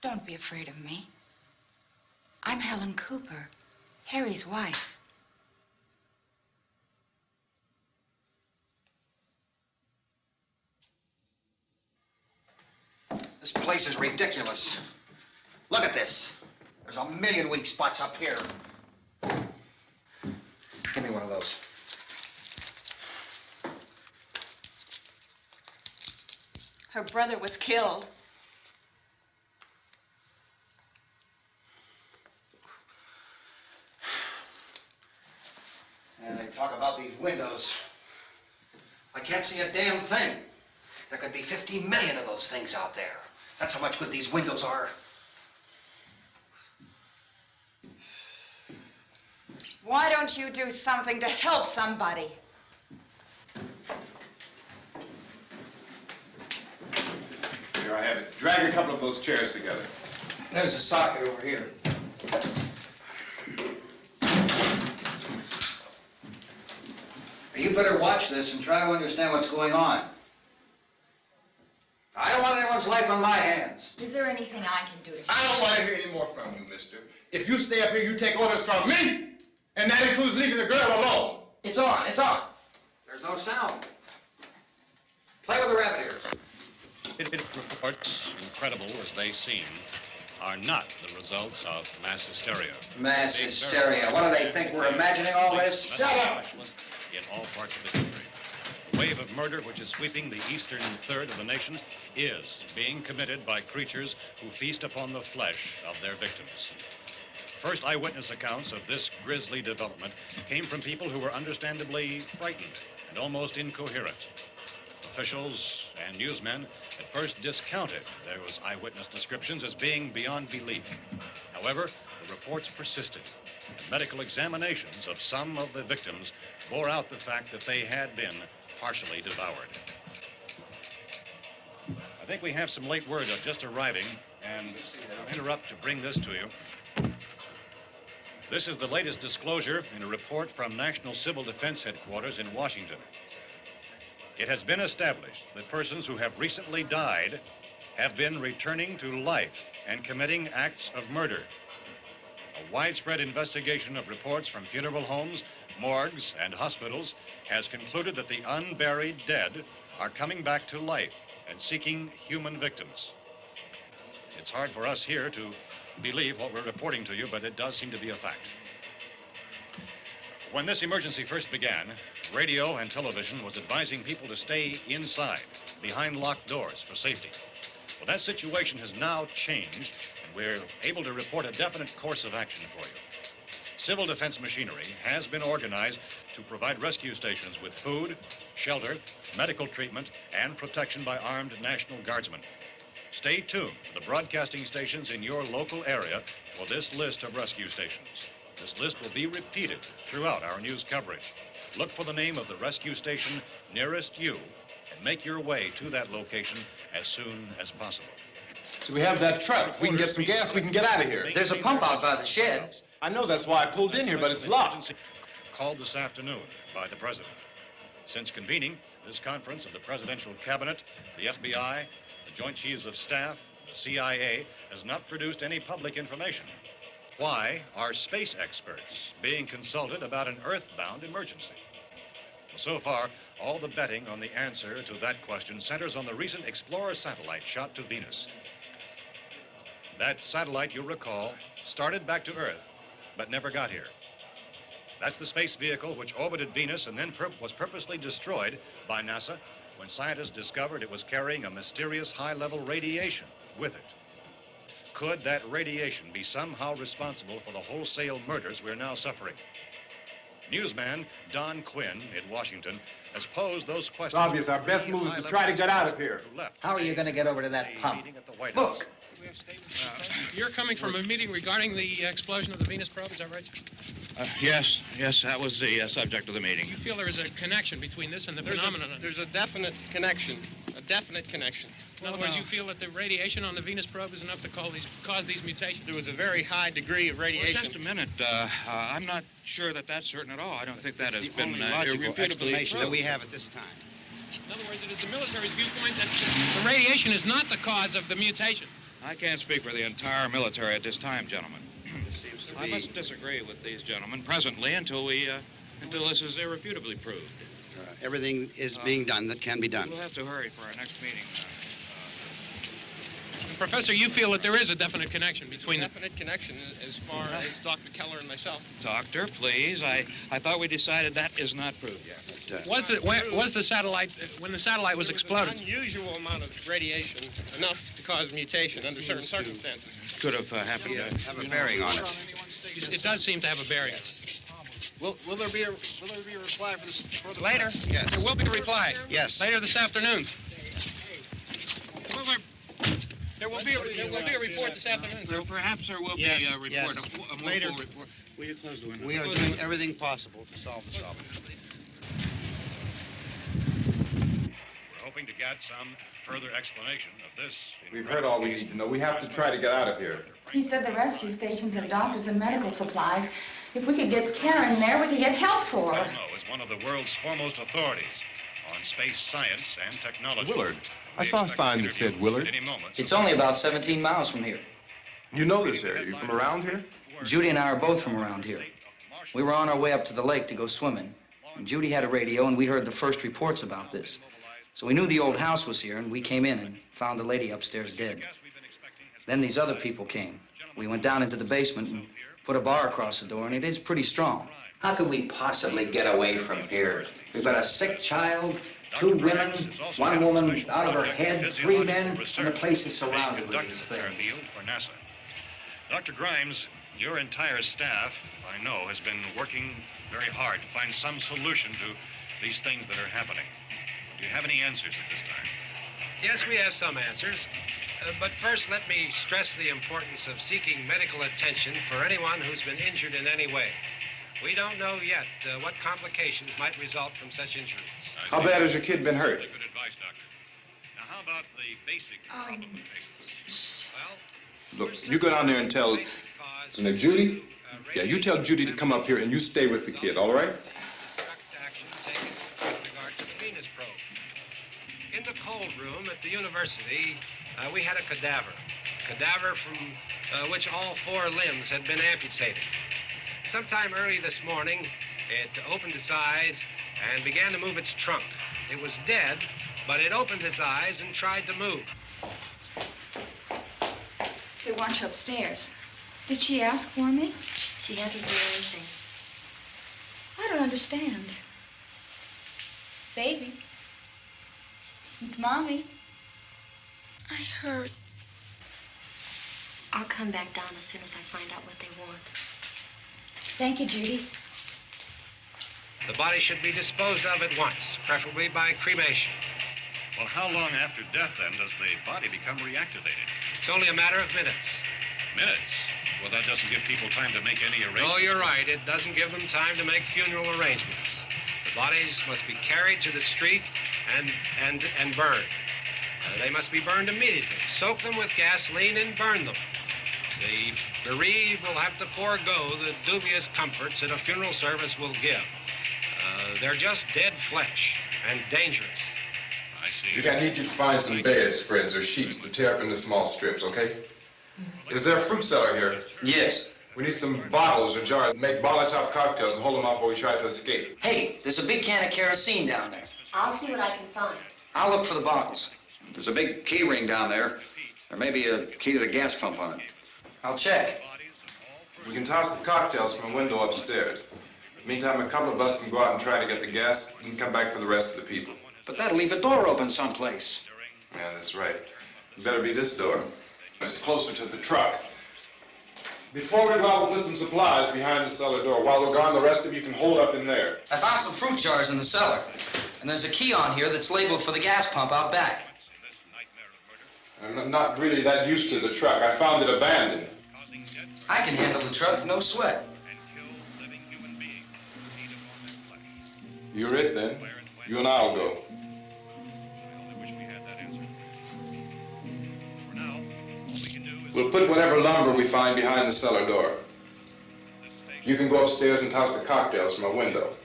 Don't be afraid of me. I'm Helen Cooper, Harry's wife. This place is ridiculous. Look at this. There's a million weak spots up here. windows. Her brother was killed. And they talk about these windows. I can't see a damn thing. There could be 15 million of those things out there. That's how much good these windows are. Why don't you do something to help somebody? Here I have it. Drag a couple of those chairs together. There's a socket over here. You better watch this and try to understand what's going on. I don't want anyone's life on my hands. Is there anything I can do to help? I don't want to hear any more from you, mister. If you stay up here, you take orders from me. And that includes leaving the girl alone. It's on, it's on. There's no sound. Play with the rabbit ears. Reports, incredible as they seem, are not the results of mass hysteria. Mass hysteria. What do they think? We're imagining all this? Shut up! In all parts of the country. The wave of murder which is sweeping the eastern third of the nation is being committed by creatures who feast upon the flesh of their victims. First eyewitness accounts of this grisly development came from people who were understandably frightened and almost incoherent. Officials and newsmen at first discounted those eyewitness descriptions as being beyond belief. However, the reports persisted. And medical examinations of some of the victims bore out the fact that they had been partially devoured. I think we have some late word just arriving, and I'll interrupt to bring this to you. This is the latest disclosure in a report from National Civil Defense Headquarters in Washington. It has been established that persons who have recently died have been returning to life and committing acts of murder. A widespread investigation of reports from funeral homes, morgues, and hospitals has concluded that the unburied dead are coming back to life and seeking human victims. It's hard for us here to believe what we're reporting to you, but it does seem to be a fact. When this emergency first began, radio and television was advising people to stay inside, behind locked doors for safety. Well, that situation has now changed, and we're able to report a definite course of action for you. Civil defense machinery has been organized to provide rescue stations with food, shelter, medical treatment, and protection by armed National Guardsmen. Stay tuned to the broadcasting stations in your local area for this list of rescue stations. This list will be repeated throughout our news coverage. Look for the name of the rescue station nearest you and make your way to that location as soon as possible. So we have that truck. If we can get some gas, we can get out of here. There's a pump out by the shed. I know, that's why I pulled in here, but it's locked. Called this afternoon by the president. Since convening this conference of the presidential cabinet, the FBI, the Joint Chiefs of Staff, the CIA has not produced any public information. Why are space experts being consulted about an earthbound emergency? Well, so far, all the betting on the answer to that question centers on the recent Explorer satellite shot to Venus. That satellite, you'll recall, started back to Earth, but never got here. That's the space vehicle which orbited Venus and then was purposely destroyed by NASA when scientists discovered it was carrying a mysterious high-level radiation with it. Could that radiation be somehow responsible for the wholesale murders we're now suffering? Newsman Don Quinn in Washington has posed those questions. It's obvious our best move is to try to get out of here. How are you going to get over to that pump? Look! You're coming from a meeting regarding the explosion of the Venus probe, is that right? Yes, that was the subject of the meeting. You feel there is a connection between this and the phenomenon? There's a definite connection. In other words, you feel that the radiation on the Venus probe is enough to cause these mutations? There was a very high degree of radiation. Well, just a minute. I'm not sure that that's certain at all. I don't think that has been only logical explanation that we have at this time. In other words, it is the military's viewpoint that the radiation is not the cause of the mutation. I can't speak for the entire military at this time, gentlemen. This seems to I be... must disagree with these gentlemen presently until this is irrefutably proved. Everything is being done that can be done. We'll have to hurry for our next meeting. Professor, you feel that there is a definite connection between the... Definite connection as far as Dr. Keller and myself. Doctor, please. I thought we decided that is not proved yet. Was the satellite, when the satellite was exploded? An unusual amount of radiation, enough to cause mutation under certain circumstances. Could have happened. Have a bearing on it. It does seem to have a bearing. Will there be a reply for this further? Later? Yes. There will be a reply. Yes. Later this afternoon. There will be a report this afternoon. Well, perhaps there will be a report, yes. a Later. report. Will you close the window? We are doing everything possible to solve the problem. We're hoping to get some further explanation of this. We've heard all we need to know. We have to try to get out of here. He said the rescue stations have doctors and medical supplies. If we could get Kenner in there, we could get help for her. Russo is one of the world's foremost authorities on space science and technology. Willard. I saw a sign that said Willard. It's only about 17 miles from here. You know this area. You from around here? Judy and I are both from around here. We were on our way up to the lake to go swimming. And Judy had a radio, and we heard the first reports about this. So we knew the old house was here, and we came in and found the lady upstairs dead. Then these other people came. We went down into the basement and put a bar across the door, and it is pretty strong. How could we possibly get away from here? We've got a sick child, 2 women, 1 woman out of her head, 3 men, and the place is surrounded with these things. For NASA. Dr. Grimes, your entire staff, I know, has been working very hard to find some solution to these things that are happening. Do you have any answers at this time? Yes, we have some answers. But first, let me stress the importance of seeking medical attention for anyone who's been injured in any way. We don't know yet what complications might result from such injuries. How bad has your kid been hurt? Good advice, Doctor. Now, how about the basic problem patients? Look, you go down there and tell... Isn't it Judy? Yeah, you tell Judy to come up here and you stay with the kid, all right? In the cold room at the university, we had a cadaver from which all 4 limbs had been amputated. Sometime early this morning, it opened its eyes and began to move its trunk. It was dead, but it opened its eyes and tried to move. They want you upstairs. Did she ask for me? She hasn't said anything. I don't understand. Baby. It's Mommy. I heard. I'll come back down as soon as I find out what they want. Thank you, Judy. The body should be disposed of at once, preferably by cremation. Well, how long after death, then, does the body become reactivated? It's only a matter of minutes. Minutes? Well, that doesn't give people time to make any arrangements. No, you're right. It doesn't give them time to make funeral arrangements. The bodies must be carried to the street and burned. They must be burned immediately. Soak them with gasoline and burn them. The bereaved will have to forego the dubious comforts that a funeral service will give. They're just dead flesh and dangerous. I see. Judy, I need you to find some bedspreads or sheets to tear up into small strips, okay? Is there a fruit cellar here? Yes. We need some bottles or jars to make Molotov cocktails and hold them off while we try to escape. Hey, there's a big can of kerosene down there. I'll see what I can find. I'll look for the bottles. There's a big key ring down there. There may be a key to the gas pump on it. I'll check. We can toss the cocktails from a window upstairs. Meantime, a couple of us can go out and try to get the gas and come back for the rest of the people. But that'll leave a door open someplace. Yeah, that's right. It better be this door. It's closer to the truck. Before we go out, we'll put some supplies behind the cellar door. While we're gone, the rest of you can hold up in there. I found some fruit jars in the cellar. And there's a key on here that's labeled for the gas pump out back. I'm not really that used to the truck. I found it abandoned. I can handle the truck, no sweat. You're it, then. You and I'll go. We'll put whatever lumber we find behind the cellar door. You can go upstairs and toss the cocktails from a window.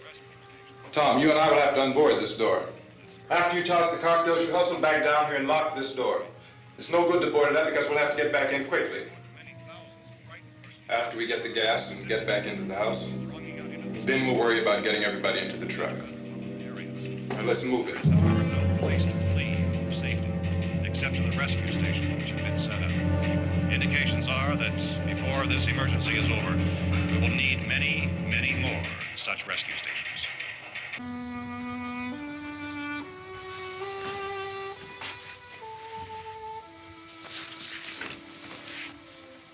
Tom, you and I will have to unboard this door. After you toss the cocktails, you hustle back down here and lock this door. It's no good to board it up because we'll have to get back in quickly. After we get the gas and get back into the house, then we'll worry about getting everybody into the truck. Now let's move it. There are no place to flee for safety, except to the rescue stations which have been set up. Indications are that before this emergency is over, we will need many, many more such rescue stations.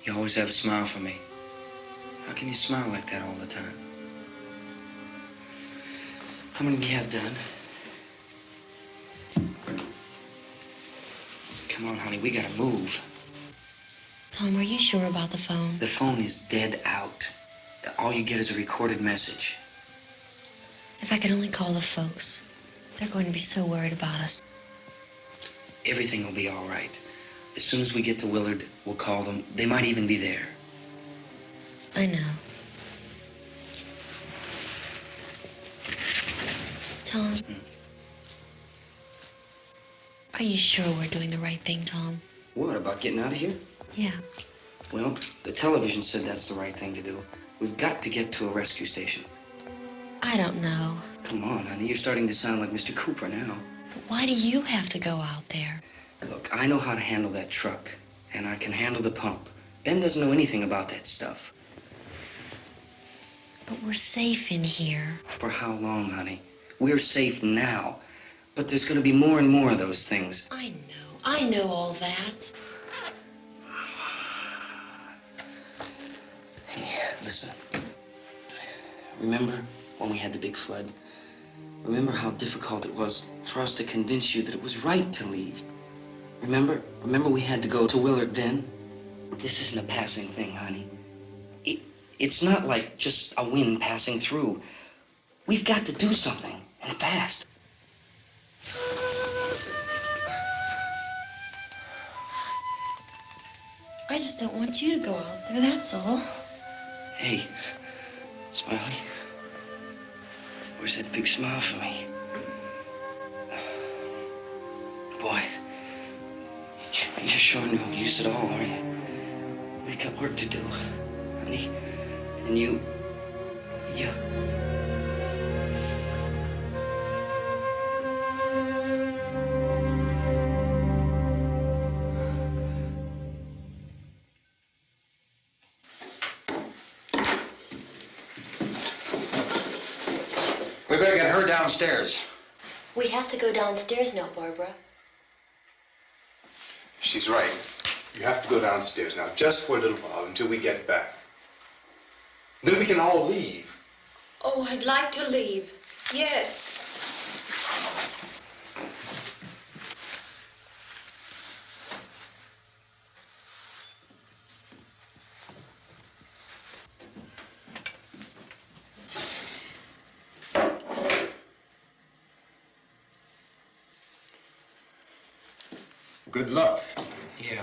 You always have a smile for me. How can you smile like that all the time? How many do you have done? Come on, honey, we gotta move. Tom, are you sure about the phone? The phone is dead out. All you get is a recorded message. If I could only call the folks. They're going to be so worried about us. Everything will be all right. As soon as we get to Willard, we'll call them. They might even be there. I know. Tom, are you sure we're doing the right thing, Tom? What, about getting out of here? Yeah. Well, the television said that's the right thing to do. We've got to get to a rescue station. I don't know. Come on, honey, you're starting to sound like Mr. Cooper now. But why do you have to go out there? Look, I know how to handle that truck, and I can handle the pump. Ben doesn't know anything about that stuff. But we're safe in here. For how long, honey? We're safe now. But there's going to be more and more of those things. I know all that. Hey, listen. Remember when we had the big flood? Remember how difficult it was for us to convince you that it was right to leave? Remember we had to go to Willard then? This isn't a passing thing, honey. It's not like just a wind passing through. We've got to do something, and fast. I just don't want you to go out there, that's all. Hey, Smiley, where's that big smile for me? Boy, you're showing no use at all, aren't you? We've got work to do, honey. And you... We better get her downstairs. We have to go downstairs now, Barbara. She's right. You have to go downstairs now, just for a little while, until we get back. Then we can all leave. Oh, I'd like to leave. Yes. Good luck. Yeah.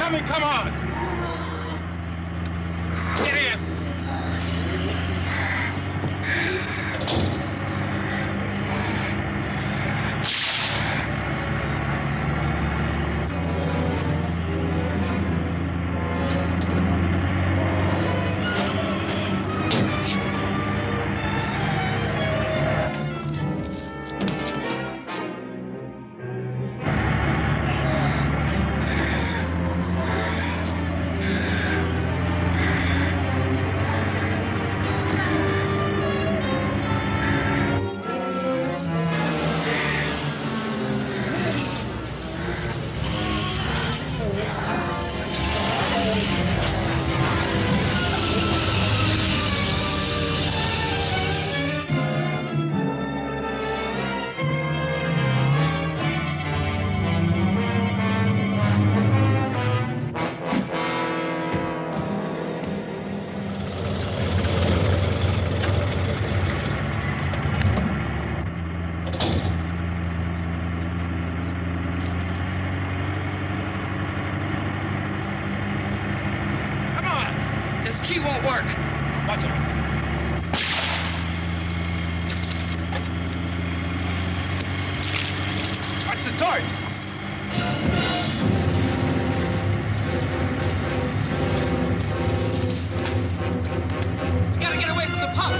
coming, come on! Get in! Key won't work. Watch it. Watch the torch. We gotta get away from the pump.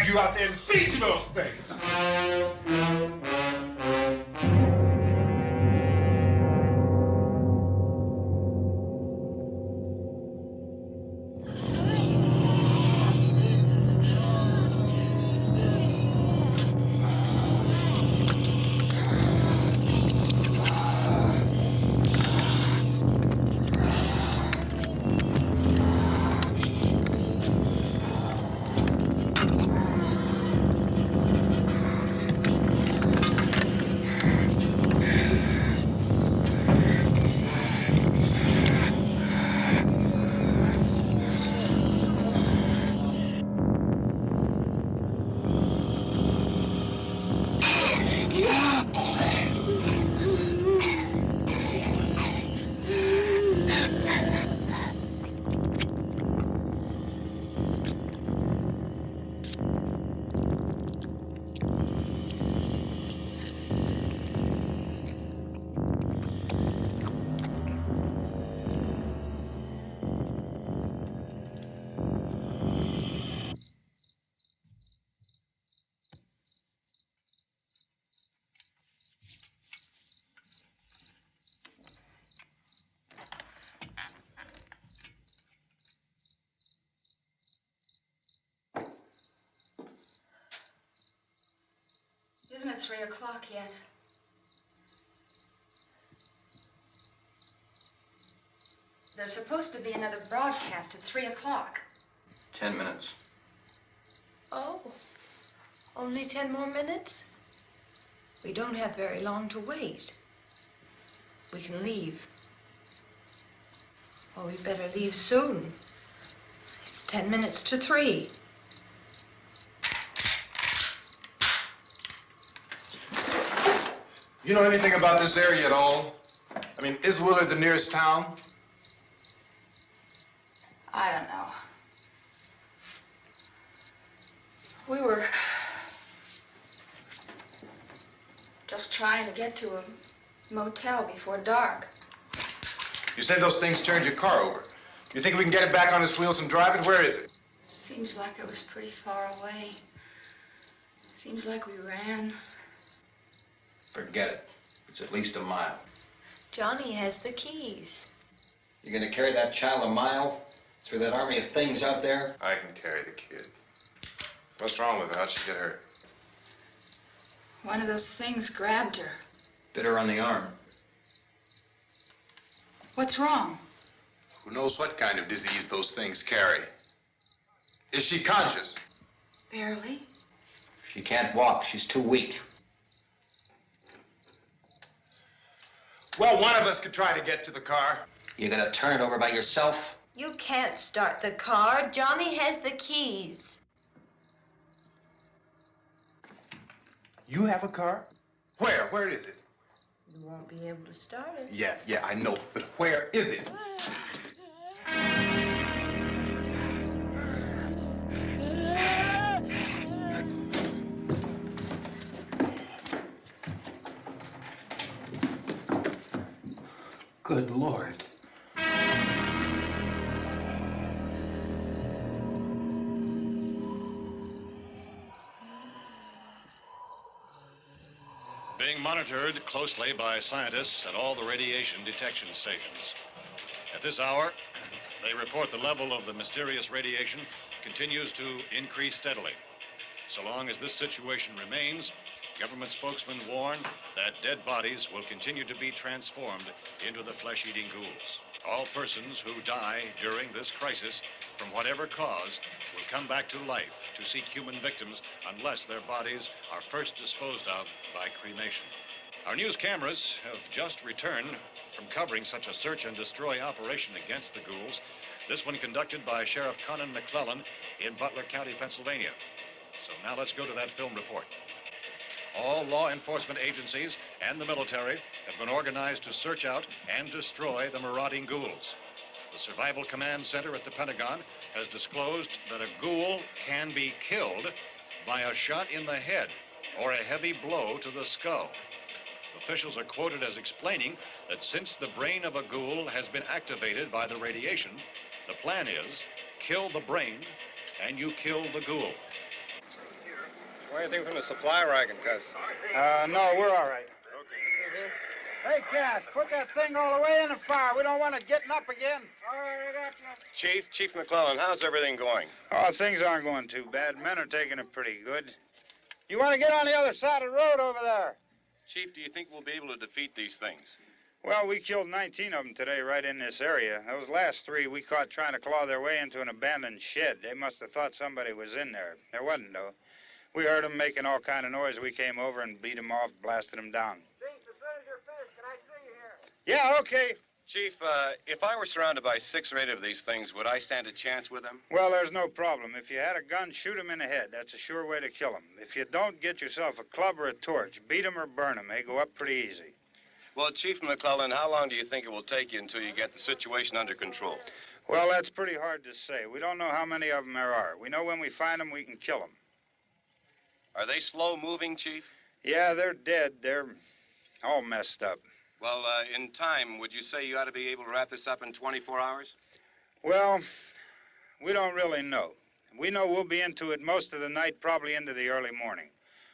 You out there and feed you those things. Isn't it 3 o'clock yet? There's supposed to be another broadcast at 3 o'clock. 10 minutes. Oh, only 10 more minutes? We don't have very long to wait. We can leave. Oh, we better leave soon. It's 10 minutes to 3. You know anything about this area at all? I mean, is Willard the nearest town? I don't know. We were just trying to get to a motel before dark. You said those things turned your car over. You think we can get it back on its wheels and drive it? Where is it? Seems like it was pretty far away. Seems like we ran. Forget it. It's at least a mile. Johnny has the keys. You're gonna carry that child a mile through that army of things out there? I can carry the kid. What's wrong with her? How'd she get hurt? One of those things grabbed her. Bit her on the arm. What's wrong? Who knows what kind of disease those things carry? Is she conscious? Barely. She can't walk. She's too weak. Well, one of us could try to get to the car. You gonna turn it over by yourself? You can't start the car. Johnny has the keys. You have a car? Where? Where is it? You won't be able to start it. Yeah, I know. But where is it? Good Lord. Being monitored closely by scientists at all the radiation detection stations. At this hour, they report the level of the mysterious radiation continues to increase steadily. So long as this situation remains, government spokesmen warn that dead bodies will continue to be transformed into the flesh-eating ghouls. All persons who die during this crisis, from whatever cause, will come back to life to seek human victims unless their bodies are first disposed of by cremation. Our news cameras have just returned from covering such a search and destroy operation against the ghouls, this one conducted by Sheriff Conan McClellan in Butler County, Pennsylvania. So now let's go to that film report. All law enforcement agencies and the military have been organized to search out and destroy the marauding ghouls. The Survival Command Center at the Pentagon has disclosed that a ghoul can be killed by a shot in the head or a heavy blow to the skull. Officials are quoted as explaining that since the brain of a ghoul has been activated by the radiation, the plan is kill the brain and you kill the ghoul. Anything from the supply wagon, Cuz? No, we're all right. Hey, Cass, put that thing all the way in the fire. We don't want it getting up again. All right, I got you. Chief McClellan, how's everything going? Oh, things aren't going too bad. Men are taking it pretty good. You want to get on the other side of the road over there? Chief, do you think we'll be able to defeat these things? Well, we killed 19 of them today right in this area. Those last 3 we caught trying to claw their way into an abandoned shed. They must have thought somebody was in there. There wasn't, though. We heard them making all kind of noise. We came over and beat them off, blasted them down. Chief, as soon as you're finished, can I see you here? Yeah, okay. Chief, if I were surrounded by 6 or 8 of these things, would I stand a chance with them? Well, there's no problem. If you had a gun, shoot them in the head. That's a sure way to kill them. If you don't, get yourself a club or a torch. Beat them or burn them. They go up pretty easy. Well, Chief McClellan, how long do you think it will take you until you get the situation under control? Well, that's pretty hard to say. We don't know how many of them there are. We know when we find them, we can kill them. Are they slow-moving, Chief? Yeah, they're dead. They're all messed up. Well, in time, would you say you ought to be able to wrap this up in 24 hours? Well, we don't really know. We know we'll be into it most of the night, probably into the early morning.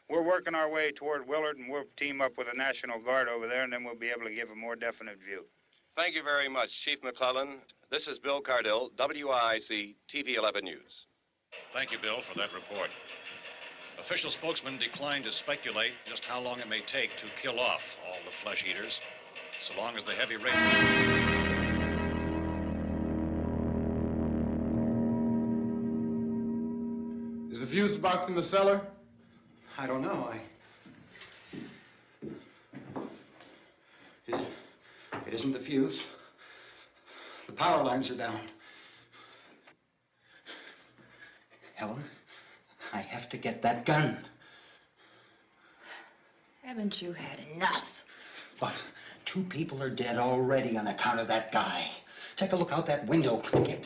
We're working our way toward Willard, and we'll team up with the National Guard over there, and then we'll be able to give a more definite view. Thank you very much, Chief McClellan. This is Bill Cardill, WIC TV 11 News. Thank you, Bill, for that report. Official spokesman declined to speculate just how long it may take to kill off all the flesh eaters, so long as the heavy rain... Is the fuse box in the cellar? I don't know. It isn't the fuse. The power lines are down. Helen, I have to get that gun. Haven't you had enough? Look, 2 people are dead already on account of that guy. Take a look out that window. Get...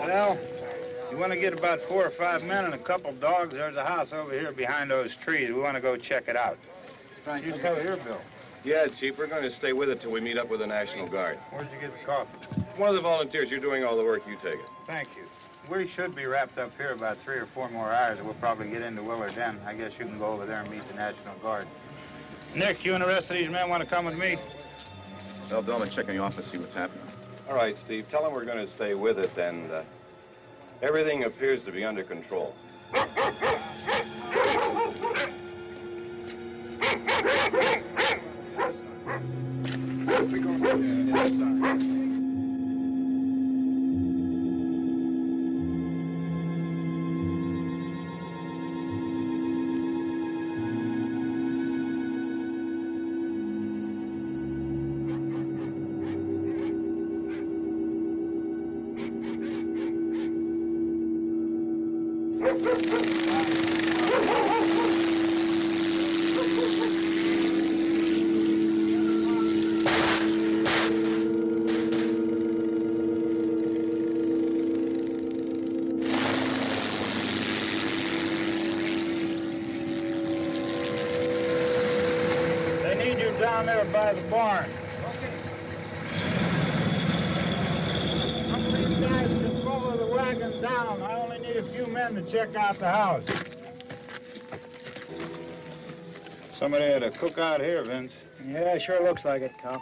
Well, you want to get about 4 or 5 men and a couple dogs, there's a house over here behind those trees. We want to go check it out. You still here, Bill? Yeah, Chief, we're going to stay with it till we meet up with the National Guard. Where'd you get the coffee? One of the volunteers. You're doing all the work. You take it. Thank you. We should be wrapped up here about 3 or 4 more hours. We'll probably get into Willard then. I guess you can go over there and meet the National Guard. Nick, you and the rest of these men want to come with me? Well, Bill, I'm checking the office, see what's happening. All right, Steve. Tell them we're going to stay with it, and everything appears to be under control. Down there by the barn. Okay. Some of these guys can follow the wagon down. I only need a few men to check out the house. Somebody had a cookout here, Vince. Yeah, sure looks like it, Karl.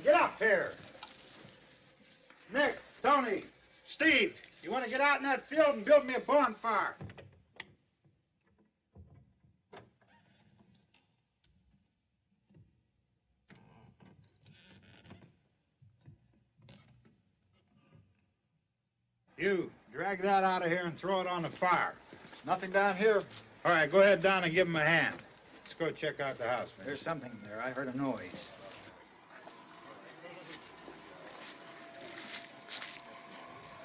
Get up here. Nick, Tony, Steve, you want to get out in that field and build me a bonfire? You, drag that out of here and throw it on the fire. Nothing down here. All right, go ahead down and give him a hand. Let's go check out the house, man. There's something there. I heard a noise.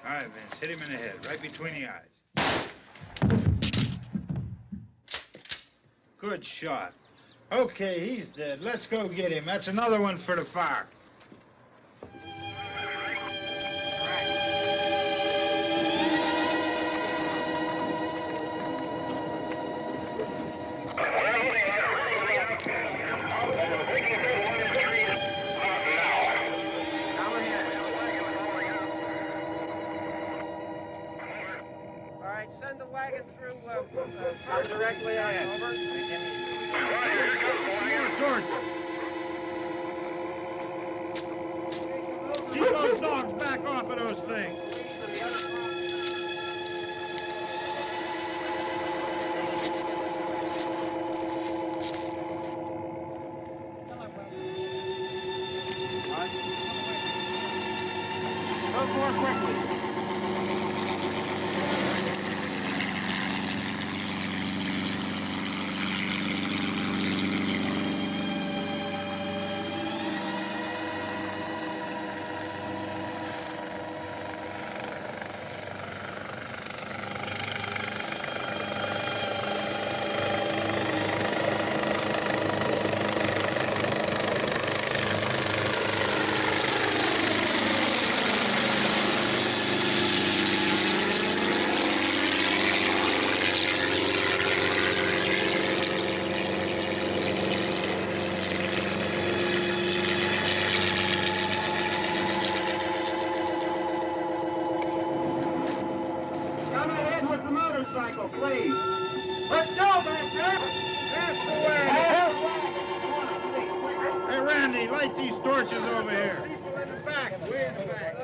All right, Vince, hit him in the head, right between the eyes. Good shot. Okay, he's dead. Let's go get him. That's another one for the fire. Send the wagon through directly out. Over. Keep those dogs back off of those things. Go more quickly. Please. Let's go back there. That's the way. Hey, Randy, light these torches over here. People in the back, way in the back.